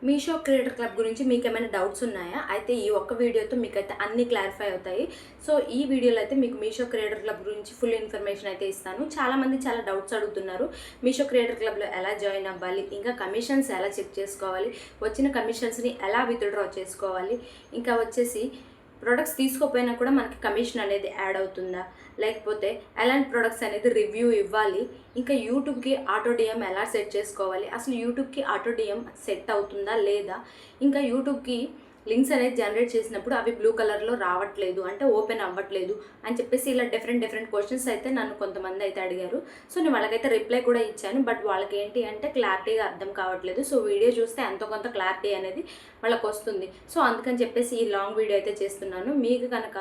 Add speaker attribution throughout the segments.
Speaker 1: Meesho creator club గురించి మీకు ఏమైనా డౌట్స్ ఉన్నాయా? అయితే ఈ ఒక్క వీడియోతో మీకైతే అన్నీ క్లారిఫై అవుతాయి. సో ఈ వీడియోలో అయితే మీకు మీషో క్రియేటర్ క్లబ్ గురించి ఫుల్ ఇన్ఫర్మేషన్ అయితే ఇస్తాను. చాలామంది చాలా డౌట్స్ అడుగుతున్నారు. మీషో క్రియేటర్ క్లబ్లో ఎలా జాయిన్ అవ్వాలి, ఇంకా కమిషన్స్ ఎలా చెక్ చేసుకోవాలి, వచ్చిన కమిషన్స్ని ఎలా విత్డ్రా చేసుకోవాలి, ఇంకా వచ్చేసి ప్రొడక్ట్స్ తీసుకోపోయినా కూడా మనకి కమిషన్ అనేది యాడ్ అవుతుందా, లేకపోతే ఎలాంటి ప్రొడక్ట్స్ అనేది రివ్యూ ఇవ్వాలి, ఇంకా యూట్యూబ్కి ఆటో డిఎం ఎలా సెట్ చేసుకోవాలి, అసలు యూట్యూబ్కి ఆటో డిఎం సెట్ అవుతుందా లేదా, ఇంకా యూట్యూబ్కి లింక్స్ అనేది జనరేట్ చేసినప్పుడు అవి బ్లూ కలర్లో రావట్లేదు అంటే ఓపెన్ అవ్వట్లేదు అని చెప్పేసి ఇలా డిఫరెంట్ క్వశ్చన్స్ అయితే నన్ను కొంతమంది అయితే అడిగారు. సో నేను వాళ్ళకైతే రిప్లై కూడా ఇచ్చాను. బట్ వాళ్ళకి ఏంటి అంటే క్లారిటీగా అర్థం కావట్లేదు. సో వీడియో చూస్తే ఎంతో కొంత క్లారిటీ అనేది వాళ్ళకి వస్తుంది. సో అందుకని చెప్పేసి ఈ లాంగ్ వీడియో అయితే చేస్తున్నాను. మీకు కనుక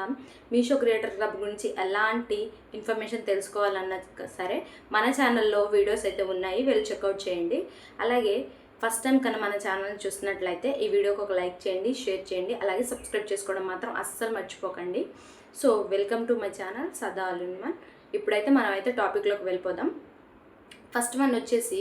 Speaker 1: మీషో క్రియేటర్ క్లబ్ గురించి ఎలాంటి ఇన్ఫర్మేషన్ తెలుసుకోవాలన్నా సరే మన ఛానల్లో వీడియోస్ అయితే ఉన్నాయి, వెళ్ళి చెక్అవుట్ చేయండి. అలాగే ఫస్ట్ టైం కన్నా మన ఛానల్ని చూస్తున్నట్లయితే ఈ వీడియోకి ఒక లైక్ చేయండి, షేర్ చేయండి, అలాగే సబ్స్క్రైబ్ చేసుకోవడం మాత్రం అస్సలు మర్చిపోకండి. So welcome to my channel సదా ఆల్ ఇన్ వన్. ఇప్పుడైతే మనం అయితే టాపిక్లోకి వెళ్ళిపోదాం. ఫస్ట్ వన్ వచ్చేసి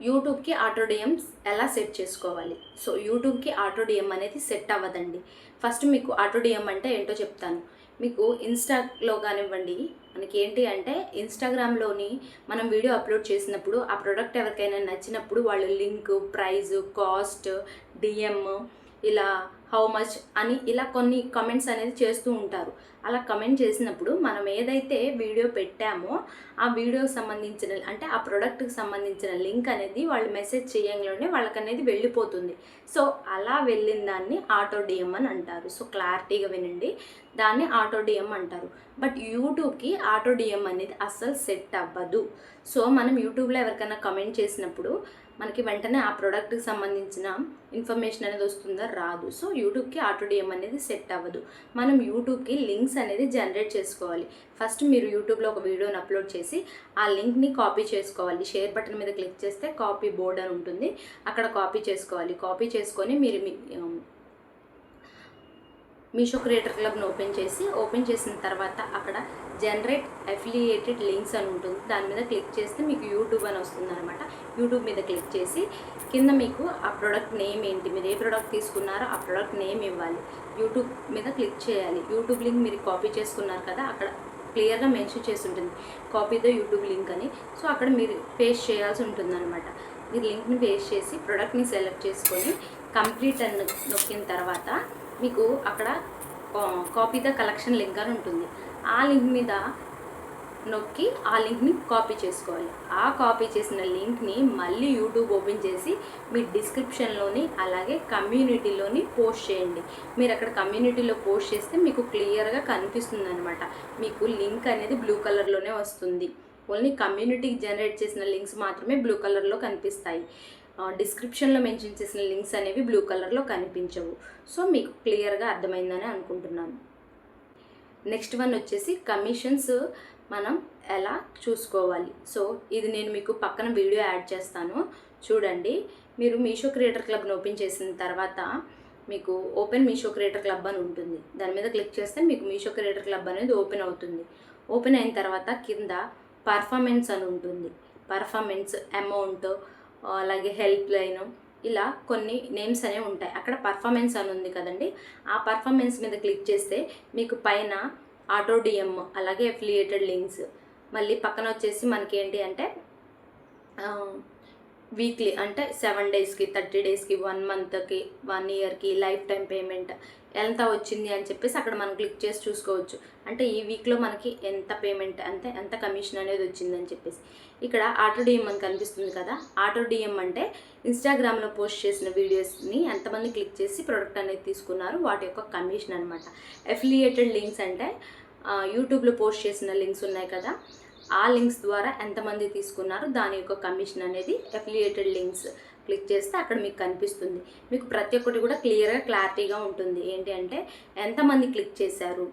Speaker 1: యూట్యూబ్కి ఆటో డిఎమ్స్ ఎలా సెట్ చేసుకోవాలి. సో యూట్యూబ్కి ఆటో డిఎం అనేది సెట్ అవ్వదండి. ఫస్ట్ మీకు ఆటో డిఎం అంటే ఏంటో చెప్తాను. మీకు ఇన్స్టాలో కానివ్వండి, మనకి ఏంటి అంటే ఇన్స్టాగ్రామ్లోని మనం వీడియో అప్లోడ్ చేసినప్పుడు ఆ ప్రోడక్ట్ ఎవరికైనా నచ్చినప్పుడు వాళ్ళు లింక్, ప్రైజ్, కాస్ట్, డిఎం, ఇలా హౌ మచ్ అని ఇలా కొన్ని కమెంట్స్ అనేది చేస్తూ ఉంటారు. అలా కమెంట్ చేసినప్పుడు మనం ఏదైతే వీడియో పెట్టామో ఆ వీడియోకి సంబంధించిన అంటే ఆ ప్రోడక్ట్కి సంబంధించిన లింక్ అనేది వాళ్ళు మెసేజ్ చేయంలోనే వాళ్ళకి అనేది వెళ్ళిపోతుంది. సో అలా వెళ్ళిన దాన్ని ఆటో డిఎం అని అంటారు. సో క్లారిటీగా వినండి, దాన్ని ఆటో డిఎం అంటారు. బట్ యూట్యూబ్కి ఆటో డిఎం అనేది అస్సలు సెట్ అవ్వదు. సో మనం యూట్యూబ్లో ఎవరికైనా కమెంట్ చేసినప్పుడు మనకి వెంటనే ఆ ప్రోడక్ట్కి సంబంధించిన ఇన్ఫర్మేషన్ అనేది వస్తుందా, రాదు. సో యూట్యూబ్కి ఆటో డిఎం అనేది సెట్ అవ్వదు. మనం యూట్యూబ్కి లింక్స్ అనేది జనరేట్ చేసుకోవాలి. ఫస్ట్ మీరు యూట్యూబ్లో ఒక వీడియోని అప్లోడ్ చేసి ఆ లింక్ని కాపీ చేసుకోవాలి. షేర్ బటన్ మీద క్లిక్ చేస్తే కాపీ బోర్డ్ అని ఉంటుంది, అక్కడ కాపీ చేసుకోవాలి. కాపీ చేసుకొని మీరు మీషో క్రియేటర్ క్లబ్ను ఓపెన్ చేసిన తర్వాత అక్కడ జనరేట్ అఫిలియేటెడ్ లింక్స్ అని ఉంటుంది. దాని మీద క్లిక్ చేస్తే మీకు యూట్యూబ్ అని వస్తుంది అనమాట. యూట్యూబ్ మీద క్లిక్ చేసి కింద మీకు ఆ ప్రోడక్ట్ నేమ్ ఏంటి, మీరు ఏ ప్రోడక్ట్ తీసుకున్నారో ఆ ప్రోడక్ట్ నేమ్ ఇవ్వాలి. యూట్యూబ్ మీద క్లిక్ చేయాలి. యూట్యూబ్ లింక్ మీరు కాపీ చేసుకున్నారు కదా, అక్కడ క్లియర్గా మెన్షన్ చేసి ఉంటుంది కాపీ ద యూట్యూబ్ లింక్ అని. సో అక్కడ మీరు పేస్ట్ చేయాల్సి ఉంటుంది అనమాట. మీరు లింక్ని పేస్ట్ చేసి ప్రోడక్ట్ని సెలెక్ట్ చేసుకొని కంప్లీట్ అని నొక్కిన తర్వాత మీకు అక్కడ కాపీ ద కలెక్షన్ లింక్ అని ఉంటుంది. ఆ లింక్ మీద నొక్కి ఆ లింక్ని కాపీ చేసుకోవాలి. ఆ కాపీ చేసిన లింక్ని మళ్ళీ యూట్యూబ్ ఓపెన్ చేసి మీ డిస్క్రిప్షన్లోని అలాగే కమ్యూనిటీలోని పోస్ట్ చేయండి. మీరు అక్కడ కమ్యూనిటీలో పోస్ట్ చేస్తే మీకు క్లియర్గా కనిపిస్తుంది అనమాట. మీకు లింక్ అనేది బ్లూ కలర్లోనే వస్తుంది. ఓన్లీ కమ్యూనిటీకి జనరేట్ చేసిన లింక్స్ మాత్రమే బ్లూ కలర్లో కనిపిస్తాయి. డిస్క్రిప్షన్లో మెన్షన్ చేసిన లింక్స్ అనేవి బ్లూ కలర్లో కనిపించవు. సో మీకు క్లియర్గా అర్థమైందని అనుకుంటున్నాను. నెక్స్ట్ వన్ వచ్చేసి కమిషన్స్ మనం ఎలా చూసుకోవాలి. సో ఇది నేను మీకు పక్కన వీడియో యాడ్ చేస్తాను, చూడండి. మీరు మీషో క్రియేటర్ క్లబ్ని ఓపెన్ చేసిన తర్వాత మీకు ఓపెన్ మీషో క్రియేటర్ క్లబ్ అని ఉంటుంది. దాని మీద క్లిక్ చేస్తే మీకు మీషో క్రియేటర్ క్లబ్ అనేది ఓపెన్ అవుతుంది. ఓపెన్ అయిన తర్వాత కింద పర్ఫార్మెన్స్ అని ఉంటుంది. పర్ఫార్మెన్స్, అమౌంట్, అలాగే హెల్ప్ లైన్, ఇలా కొన్ని నేమ్స్ అనేవి ఉంటాయి. అక్కడ పర్ఫార్మెన్స్ అని ఉంది కదండి, ఆ పర్ఫార్మెన్స్ మీద క్లిక్ చేస్తే మీకు పైన ఆటో డిఎం అలాగే అఫిలియేటెడ్ లింక్స్, మళ్ళీ పక్కన వచ్చేసి మనకి ఏంటి అంటే వీక్లీ అంటే 7 డేస్కి, 30 డేస్కి, 1 మంత్కి, 1 ఇయర్కి, లైఫ్ టైం పేమెంట్ ఎంత వచ్చింది అని చెప్పేసి అక్కడ మనం క్లిక్ చేసి చూసుకోవచ్చు. అంటే ఈ వీక్లో మనకి ఎంత పేమెంట్ అంటే ఎంత కమిషన్ అనేది వచ్చిందని చెప్పేసి. ఇక్కడ ఆటో డిఎం అని కనిపిస్తుంది కదా, ఆటో డిఎం అంటే ఇన్స్టాగ్రామ్లో పోస్ట్ చేసిన వీడియోస్ని ఎంతమంది క్లిక్ చేసి ప్రోడక్ట్ అనేది తీసుకున్నారు వాటి యొక్క కమిషన్ అనమాట. అఫిలియేటెడ్ లింక్స్ అంటే యూట్యూబ్లో పోస్ట్ చేసిన లింక్స్ ఉన్నాయి కదా, ఆ లింక్స్ ద్వారా ఎంతమంది తీసుకున్నారు దాని యొక్క కమిషన్ అనేది అఫిలియేటెడ్ లింక్స్ క్లిక్ చేస్తే అక్కడ మీకు కనిపిస్తుంది. మీకు ప్రతి ఒక్కటి కూడా క్లియర్గా క్లారిటీగా ఉంటుంది. ఏంటి అంటే ఎంతమంది క్లిక్ చేశారు,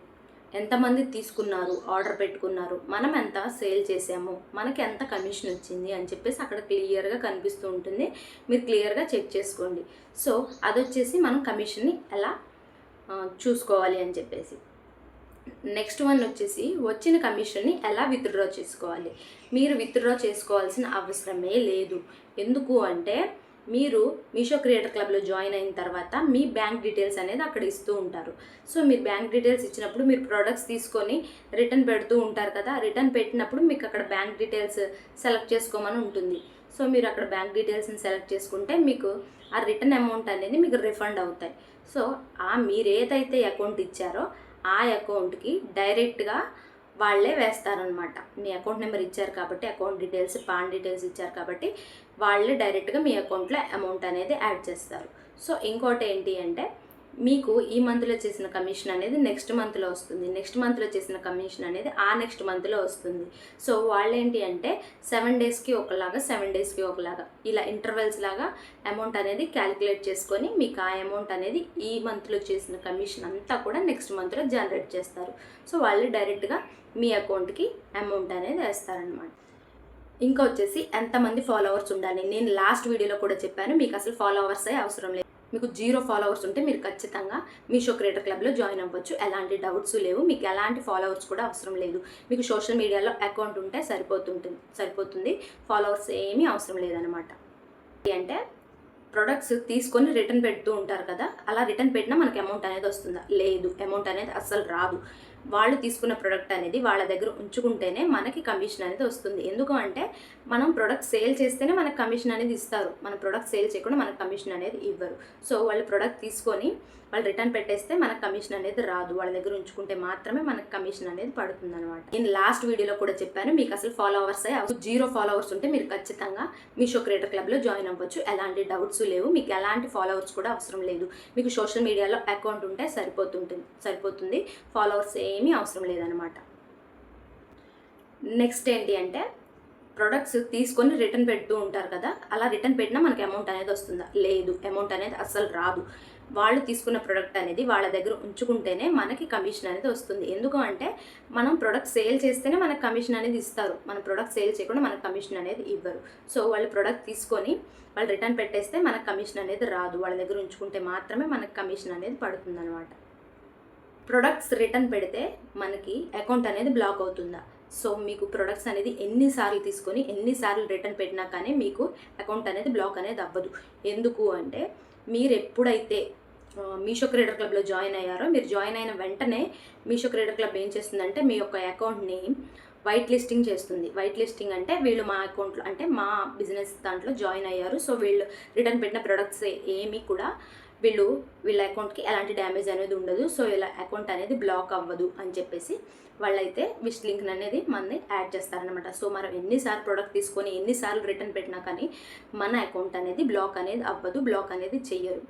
Speaker 1: ఎంతమంది తీసుకున్నారు, ఆర్డర్ పెట్టుకున్నారు, మనం ఎంత సేల్ చేసాము, మనకి ఎంత కమిషన్ వచ్చింది అని చెప్పేసి అక్కడ క్లియర్గా కనిపిస్తూ ఉంటుంది. మీరు క్లియర్గా చెక్ చేసుకోండి. సో అదొచ్చేసి మనం కమిషన్ని ఎలా చూసుకోవాలి అని చెప్పేసి. నెక్స్ట్ వన్ వచ్చేసి వచ్చిన కమిషన్ని ఎలా విత్డ్రా చేసుకోవాలి. మీరు విత్డ్రా చేసుకోవాల్సిన అవసరమే లేదు. ఎందుకు అంటే మీరు మీషో క్రియేటర్ క్లబ్లో జాయిన్ అయిన తర్వాత మీ బ్యాంక్ డీటెయిల్స్ అనేది అక్కడ ఇస్తూ ఉంటారు. సో మీరు బ్యాంక్ డీటెయిల్స్ ఇచ్చినప్పుడు మీరు ప్రోడక్ట్స్ తీసుకొని రిటర్న్ పెడుతూ ఉంటారు కదా, రిటర్న్ పెట్టినప్పుడు మీకు అక్కడ బ్యాంక్ డీటెయిల్స్ సెలెక్ట్ చేసుకోమని ఉంటుంది. సో మీరు అక్కడ బ్యాంక్ డీటెయిల్స్ని సెలెక్ట్ చేసుకుంటే మీకు ఆ రిటర్న్ అమౌంట్ అనేది మీకు రిఫండ్ అవుతాయి. సో మీరు ఏదైతే అకౌంట్ ఇచ్చారో ఆ అకౌంట్కి డైరెక్ట్గా వాళ్ళే వేస్తారనమాట. మీ అకౌంట్ నెంబర్ ఇచ్చారు కాబట్టి, అకౌంట్ డీటెయిల్స్, పాన్ డీటెయిల్స్ ఇచ్చారు కాబట్టి వాళ్ళే డైరెక్ట్గా మీ అకౌంట్లో అమౌంట్ అనేది యాడ్ చేస్తారు. సో ఇంకోటి ఏంటి అంటే మీకు ఈ మంత్లో చేసిన కమిషన్ అనేది నెక్స్ట్ మంత్లో వస్తుంది, నెక్స్ట్ మంత్లో చేసిన కమిషన్ అనేది ఆ నెక్స్ట్ మంత్లో వస్తుంది. సో వాళ్ళు ఏంటి అంటే 7 డేస్కి ఒకలాగా 7 డేస్కి ఒకలాగా ఇలా ఇంటర్వెల్స్ లాగా అమౌంట్ అనేది క్యాలిక్యులేట్ చేసుకొని మీకు ఆ అమౌంట్ అనేది ఈ మంత్లో చేసిన కమిషన్ అంతా కూడా నెక్స్ట్ మంత్లో జనరేట్ చేస్తారు. సో వాళ్ళు డైరెక్ట్గా మీ అకౌంట్కి అమౌంట్ అనేది వేస్తారనమాట. ఇంకా వచ్చేసి ఎంతమంది ఫాలోవర్స్ ఉండాలి, నేను లాస్ట్ వీడియోలో కూడా చెప్పాను, మీకు అసలు ఫాలోవర్స్ అవసరం లేదు. మీకు 0 ఫాలోవర్స్ ఉంటే మీరు ఖచ్చితంగా మీషో క్రియేటర్ క్లబ్లో జాయిన్ అవ్వచ్చు. ఎలాంటి డౌట్స్ లేవు, మీకు ఎలాంటి ఫాలోవర్స్ కూడా అవసరం లేదు. మీకు సోషల్ మీడియాలో అకౌంట్ ఉంటే సరిపోతుంది. ఫాలోవర్స్ ఏమీ అవసరం లేదనమాట. అంటే ప్రొడక్ట్స్ తీసుకొని రిటర్న్ పెడుతూ ఉంటారు కదా, అలా రిటర్న్ పెట్టినా మనకి అమౌంట్ అనేది వస్తుందా? లేదు, అమౌంట్ అనేది అస్సలు రాదు. వాళ్ళు తీసుకున్న ప్రోడక్ట్ అనేది వాళ్ళ దగ్గర ఉంచుకుంటేనే మనకి కమిషన్ అనేది వస్తుంది. ఎందుకు అంటే మనం ప్రోడక్ట్ సేల్ చేస్తేనే మనకు కమిషన్ అనేది ఇస్తారు. మన ప్రోడక్ట్ సేల్ చేయకుండా మనకు కమిషన్ అనేది ఇవ్వరు. సో వాళ్ళు ప్రోడక్ట్ తీసుకొని వాళ్ళు రిటర్న్ పెట్టేస్తే మనకు కమిషన్ అనేది రాదు. వాళ్ళ దగ్గర ఉంచుకుంటే మాత్రమే మనకు కమిషన్ అనేది పడుతుంది అనమాట. నేను లాస్ట్ వీడియోలో కూడా చెప్పాను, మీకు అసలు ఫాలోవర్స్ 0 ఫాలోవర్స్ ఉంటే మీరు ఖచ్చితంగా మీషో క్రియేటర్ క్లబ్లో జాయిన్ అవ్వచ్చు. ఎలాంటి డౌట్స్ లేవు, మీకు ఎలాంటి ఫాలోవర్స్ కూడా అవసరం లేదు. మీకు సోషల్ మీడియాలో అకౌంట్ ఉంటే సరిపోతుంది. ఫాలోవర్స్ ఏమీ అవసరం లేదనమాట. నెక్స్ట్ ఏంటి అంటే ప్రొడక్ట్స్ తీసుకొని రిటర్న్ పెడుతూ ఉంటారు కదా, అలా రిటర్న్ పెట్టినా మనకి అమౌంట్ అనేది వస్తుందా? లేదు, అమౌంట్ అనేది అస్సలు రాదు. వాళ్ళు తీసుకున్న ప్రోడక్ట్ అనేది వాళ్ళ దగ్గర ఉంచుకుంటేనే మనకి కమిషన్ అనేది వస్తుంది. ఎందుకు అంటే మనం ప్రోడక్ట్ సేల్ చేస్తేనే మనకు కమిషన్ అనేది ఇస్తారు. మన ప్రోడక్ట్ సేల్ చేయకుండా మనకు కమిషన్ అనేది ఇవ్వరు. సో వాళ్ళు ప్రోడక్ట్ తీసుకొని వాళ్ళు రిటర్న్ పెట్టేస్తే మనకు కమిషన్ అనేది రాదు. వాళ్ళ దగ్గర ఉంచుకుంటే మాత్రమే మనకు కమిషన్ అనేది పడుతుంది అనమాట. ప్రొడక్ట్స్ రిటర్న్ పెడితే మనకి అకౌంట్ అనేది బ్లాక్ అవుతుందా? సో మీకు ప్రొడక్ట్స్ అనేది ఎన్నిసార్లు తీసుకొని ఎన్నిసార్లు రిటర్న్ పెట్టినా కానీ మీకు అకౌంట్ అనేది బ్లాక్ అనేది అవ్వదు. ఎందుకు అంటే మీరు ఎప్పుడైతే మీషో క్రియేటర్ క్లబ్లో జాయిన్ అయ్యారో, మీరు జాయిన్ అయిన వెంటనే మీషో క్రియేటర్ క్లబ్ ఏం చేస్తుందంటే మీ యొక్క అకౌంట్ని వైట్ లిస్టింగ్ చేస్తుంది. వైట్ లిస్టింగ్ అంటే వీళ్ళు మా అకౌంట్లో అంటే మా బిజినెస్ దాంట్లో జాయిన్ అయ్యారు, సో వీళ్ళు రిటర్న్ పెట్టిన ప్రొడక్ట్స్ ఏమీ కూడా వీళ్ళ అకౌంట్కి ఎలాంటి డ్యామేజ్ అనేది ఉండదు. సో ఇలా అకౌంట్ అనేది బ్లాక్ అవ్వదు అని చెప్పేసి వాళ్ళైతే విష్ లింక్ అనేది మనని యాడ్ చేస్తారనమాట. సో మనం ఎన్నిసార్లు ప్రోడక్ట్ తీసుకొని ఎన్నిసార్లు రిటర్న్ పెట్టినా కానీ మన అకౌంట్ అనేది బ్లాక్ అనేది అవ్వదు, బ్లాక్ అనేది చెయ్యరు.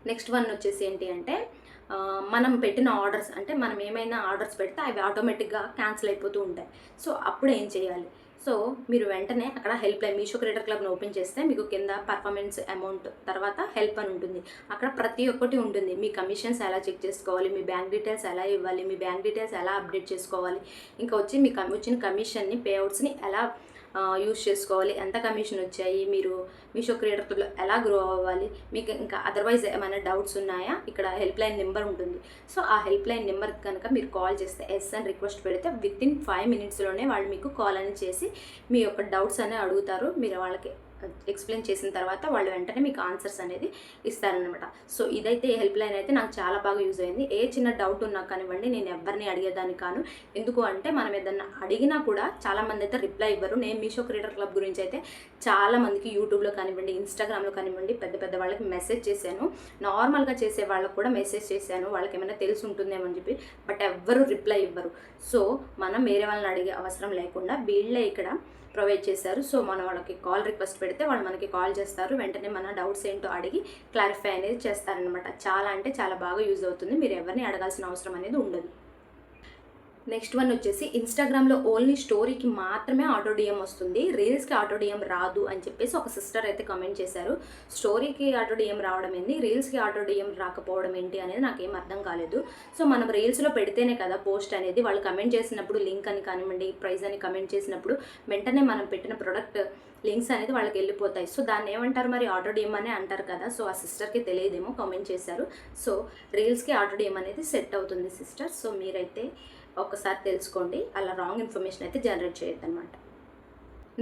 Speaker 1: నెక్స్ట్ వన్ వచ్చేసి ఏంటి అంటే మనం పెట్టిన ఆర్డర్స్ అంటే మనం ఏమైనా ఆర్డర్స్ పెడితే అవి ఆటోమేటిక్గా క్యాన్సిల్ అయిపోతూ ఉంటాయి. సో అప్పుడు ఏం చేయాలి? సో మీరు వెంటనే అక్కడ హెల్ప్ లైన్ మీషో క్రియేటర్ క్లబ్ని ఓపెన్ చేస్తే మీకు కింద పర్ఫార్మెన్స్ అమౌంట్ తర్వాత హెల్ప్ అని ఉంటుంది. అక్కడ ప్రతి ఒక్కటి ఉంటుంది. మీ కమిషన్స్ ఎలా చెక్ చేసుకోవాలి, మీ బ్యాంక్ డీటెయిల్స్ ఎలా ఇవ్వాలి, మీ బ్యాంక్ డీటెయిల్స్ ఎలా అప్డేట్ చేసుకోవాలి, ఇంకా వచ్చి మీకు వచ్చిన కమిషన్ని పేఅవుట్స్ని ఎలా యూజ్ చేసుకోవాలి, ఎంత కమిషన్ వచ్చాయి, మీరు మీషో క్రియేటర్ క్లబ్లో ఎలా గ్రో అవ్వాలి, మీకు ఇంకా అదర్వైజ్ ఏమైనా డౌట్స్ ఉన్నాయా, ఇక్కడ హెల్ప్ లైన్ నెంబర్ ఉంటుంది. సో ఆ హెల్ప్ లైన్ నెంబర్కి కనుక మీరు కాల్ చేస్తే ఎస్ అని రిక్వెస్ట్ పెడితే వితిన్ 5 మినిట్స్లోనే వాళ్ళు మీకు కాల్ అని చేసి మీ యొక్క డౌట్స్ అనేవి అడుగుతారు. మీరు వాళ్ళకి ఎక్స్ప్లెయిన్ చేసిన తర్వాత వాళ్ళు వెంటనే మీకు ఆన్సర్స్ అనేది ఇస్తారనమాట. సో ఇదైతే హెల్ప్ లైన్ అయితే నాకు చాలా బాగా యూజ్ అయింది. ఏ చిన్న డౌట్ ఉన్నా కానివ్వండి నేను ఎవరిని అడిగేదాన్ని కాను. ఎందుకు అంటే మనం ఏదన్నా అడిగినా కూడా చాలామంది అయితే రిప్లై ఇవ్వరు. నేను మీషో క్రియేటర్ క్లబ్ గురించి అయితే చాలామందికి యూట్యూబ్లో కానివ్వండి, ఇన్స్టాగ్రామ్లో కానివ్వండి పెద్ద వాళ్ళకి మెసేజ్ చేశాను. నార్మల్గా చేసే వాళ్ళకు కూడా మెసేజ్ చేశాను, వాళ్ళకి ఏమైనా తెలిసి ఉంటుందేమో అని చెప్పి. బట్ ఎవ్వరు రిప్లై ఇవ్వరు. సో మనం వేరే వాళ్ళని అడిగే అవసరం లేకుండా వీళ్ళే ఇక్కడ ప్రొవైడ్ చేశారు. సో మనం వాళ్ళకి కాల్ రిక్వెస్ట్ పెడితే వాళ్ళు మనకి కాల్ చేస్తారు, వెంటనే మన డౌట్స్ ఏంటో అడిగి క్లారిఫై అనేది చేస్తారనమాట. చాలా అంటే చాలా బాగా యూజ్ అవుతుంది. మీరు ఎవరిని అడగాల్సిన అవసరం అనేది ఉండదు. నెక్స్ట్ వన్ వచ్చేసి ఇన్స్టాగ్రామ్లో ఓన్లీ స్టోరీకి మాత్రమే ఆటో డిఎం వస్తుంది, రీల్స్కి ఆటో డిఎం రాదు అని చెప్పేసి ఒక సిస్టర్ అయితే కామెంట్ చేశారు. స్టోరీకి ఆటో డిఎం రావడం ఏంటి, రీల్స్కి ఆటో డిఎం రాకపోవడం ఏంటి అనేది నాకేం అర్థం కాలేదు. సో మనం రీల్స్లో పెడితేనే కదా పోస్ట్ అనేది, వాళ్ళు కమెంట్ చేసినప్పుడు లింక్ అని కానివ్వండి, ప్రైస్ అని కమెంట్ చేసినప్పుడు వెంటనే మనం పెట్టిన ప్రోడక్ట్ లింక్స్ అనేది వాళ్ళకి వెళ్ళిపోతాయి. సో దాన్ని ఏమంటారు మరి, ఆటో డిఎం అనే అంటారు కదా. సో ఆ సిస్టర్కి తెలియదేమో కామెంట్ చేశారు. సో రీల్స్కి ఆటో డిఎం అనేది సెట్ అవుతుంది సిస్టర్. సో మీరైతే ఒక్కసారి తెలుసుకోండి, అలా రాంగ్ ఇన్ఫర్మేషన్ అయితే జనరేట్ చేయొద్దు అనమాట.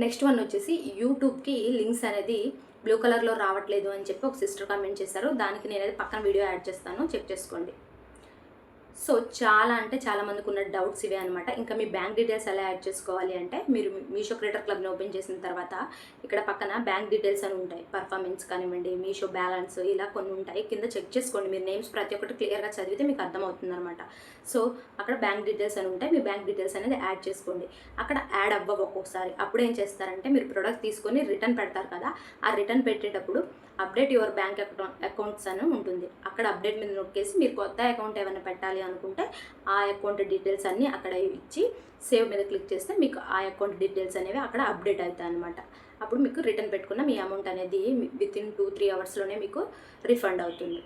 Speaker 1: నెక్స్ట్ వన్ వచ్చేసి యూట్యూబ్కి లింక్స్ అనేది బ్లూ కలర్లో రావట్లేదు అని చెప్పి ఒక సిస్టర్ కామెంట్ చేశారు. దానికి నేనైతే పక్కన వీడియో యాడ్ చేస్తాను, చెక్ చేసుకోండి. సో చాలా అంటే చాలా మందికి ఉన్న డౌట్స్ ఇవే అనమాట. ఇంకా మీ బ్యాంక్ డీటెయిల్స్ ఎలా యాడ్ చేసుకోవాలి అంటే, మీరు మీషో క్రియేటర్ క్లబ్ని ఓపెన్ చేసిన తర్వాత ఇక్కడ పక్కన బ్యాంక్ డీటెయిల్స్ అని ఉంటాయి. పర్ఫార్మెన్స్ కానివ్వండి, మీషో బ్యాలెన్స్, ఇలా కొన్ని ఉంటాయి. కింద చెక్ చేసుకోండి. మీరు నేమ్స్ ప్రతి ఒక్కటి క్లియర్గా చదివితే మీకు అర్థమవుతుంది అనమాట. సో అక్కడ బ్యాంక్ డీటెయిల్స్ అని ఉంటాయి. మీ బ్యాంక్ డీటెయిల్స్ అనేది యాడ్ చేసుకోండి. అక్కడ యాడ్ అవ్వవు ఒక్కొక్కసారి. అప్పుడు ఏం చేస్తారంటే, మీరు ప్రొడక్ట్ తీసుకొని రిటర్న్ పెడతారు కదా, ఆ రిటర్న్ పెట్టేటప్పుడు అప్డేట్ యువర్ బ్యాంక్ అకౌంట్స్ అని ఉంటుంది. అక్కడ అప్డేట్ మీద నొక్కేసి మీరు కొత్త అకౌంట్ ఏమైనా పెట్టాలి అనుకుంటే ఆ అకౌంట్ డీటెయిల్స్ అన్నీ అక్కడ ఇచ్చి సేవ్ మీద క్లిక్ చేస్తే మీకు ఆ అకౌంట్ డీటెయిల్స్ అనేవి అక్కడ అప్డేట్ అవుతాయి అనమాట. అప్పుడు మీకు రిటర్న్ పెట్టుకున్న మీ అమౌంట్ అనేది వితిన్ 2-3 అవర్స్లోనే మీకు రిఫండ్ అవుతుంది.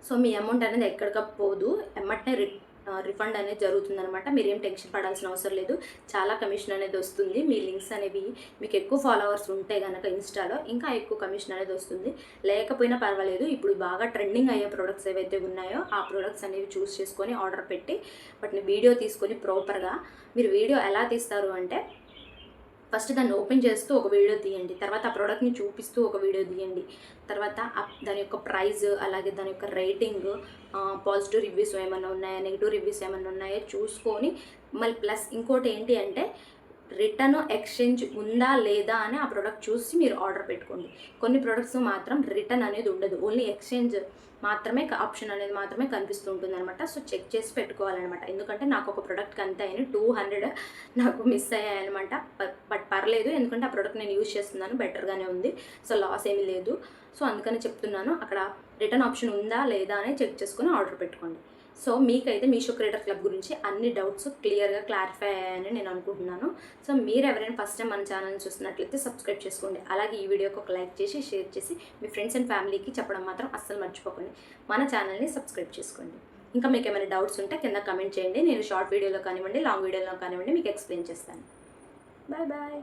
Speaker 1: సో మీ అమౌంట్ అనేది ఎక్కడికి పోదు, ఎమ్మటనే రిఫండ్ అనేది జరుగుతుందనమాట. మీరేం టెన్షన్ పడాల్సిన అవసరం లేదు. చాలా కమిషన్ అనేది వస్తుంది. మీ లింక్స్ అనేవి మీకు ఎక్కువ ఫాలోవర్స్ ఉంటే కనుక ఇన్స్టాలో ఇంకా ఎక్కువ కమిషన్ అనేది వస్తుంది. లేకపోయినా పర్వాలేదు. ఇప్పుడు బాగా ట్రెండింగ్ అయ్యే ప్రొడక్ట్స్ ఏవైతే ఉన్నాయో ఆ ప్రొడక్ట్స్ అనేవి చూస్ చేసుకొని ఆర్డర్ పెట్టి వాటిని వీడియో తీసుకొని ప్రాపర్గా, మీరు వీడియో ఎలా తీస్తారు అంటే, ఫస్ట్ దాన్ని ఓపెన్ చేస్తూ ఒక వీడియో తీయండి, తర్వాత ఆ ప్రోడక్ట్ని చూపిస్తూ ఒక వీడియో తీయండి, తర్వాత దాని యొక్క ప్రైస్, అలాగే దాని యొక్క రేటింగ్, పాజిటివ్ రివ్యూస్ ఏమైనా ఉన్నాయా, నెగిటివ్ రివ్యూస్ ఏమైనా ఉన్నాయో చూసుకొని, మళ్ళీ ప్లస్ ఇంకోటి ఏంటి అంటే, రిటర్న్ ఎక్స్చేంజ్ ఉందా లేదా అని ఆ ప్రోడక్ట్ చూసి మీరు ఆర్డర్ పెట్టుకోండి. కొన్ని ప్రోడక్ట్స్ మాత్రం రిటర్న్ అనేది ఉండదు, ఓన్లీ ఎక్స్చేంజ్ మాత్రమే ఆప్షన్ అనేది మాత్రమే కనిపిస్తూ ఉంటుంది అనమాట. సో చెక్ చేసి పెట్టుకోవాలన్నమాట. ఎందుకంటే నాకు ఒక ప్రోడక్ట్కి అంతే అయిన 200 నాకు మిస్ అయ్యాయన్నమాట. బట్ పర్లేదు, ఎందుకంటే ఆ ప్రోడక్ట్ నేను యూజ్ చేస్తున్నాను, బెటర్గానే ఉంది. సో లాస్ ఏమీ లేదు. సో అందుకని చెప్తున్నాను, అక్కడ రిటర్న్ ఆప్షన్ ఉందా లేదా అని చెక్ చేసుకుని ఆర్డర్ పెట్టుకోండి. సో మీకైతే మీషో క్రియేటర్ క్లబ్ గురించి అన్ని డౌట్స్ క్లియర్గా క్లారిఫై అయ్యాయని నేను అనుకుంటున్నాను. సో మీరు ఎవరైనా ఫస్ట్ టైం మన ఛానల్ని చూస్తున్నట్లయితే సబ్స్క్రైబ్ చేసుకోండి. అలాగే ఈ వీడియోకి ఒక లైక్ చేసి షేర్ చేసి మీ ఫ్రెండ్స్ అండ్ ఫ్యామిలీకి చెప్పడం మాత్రం అస్సలు మర్చిపోకండి. మన ఛానల్ని సబ్స్క్రైబ్ చేసుకోండి. ఇంకా మీకు ఏమైనా డౌట్స్ ఉంటే కింద కమెంట్ చేయండి. నేను షార్ట్ వీడియోలో కానివ్వండి, లాంగ్ వీడియోలో కానివ్వండి మీకు ఎక్స్ప్లెయిన్ చేస్తాను. Bye bye.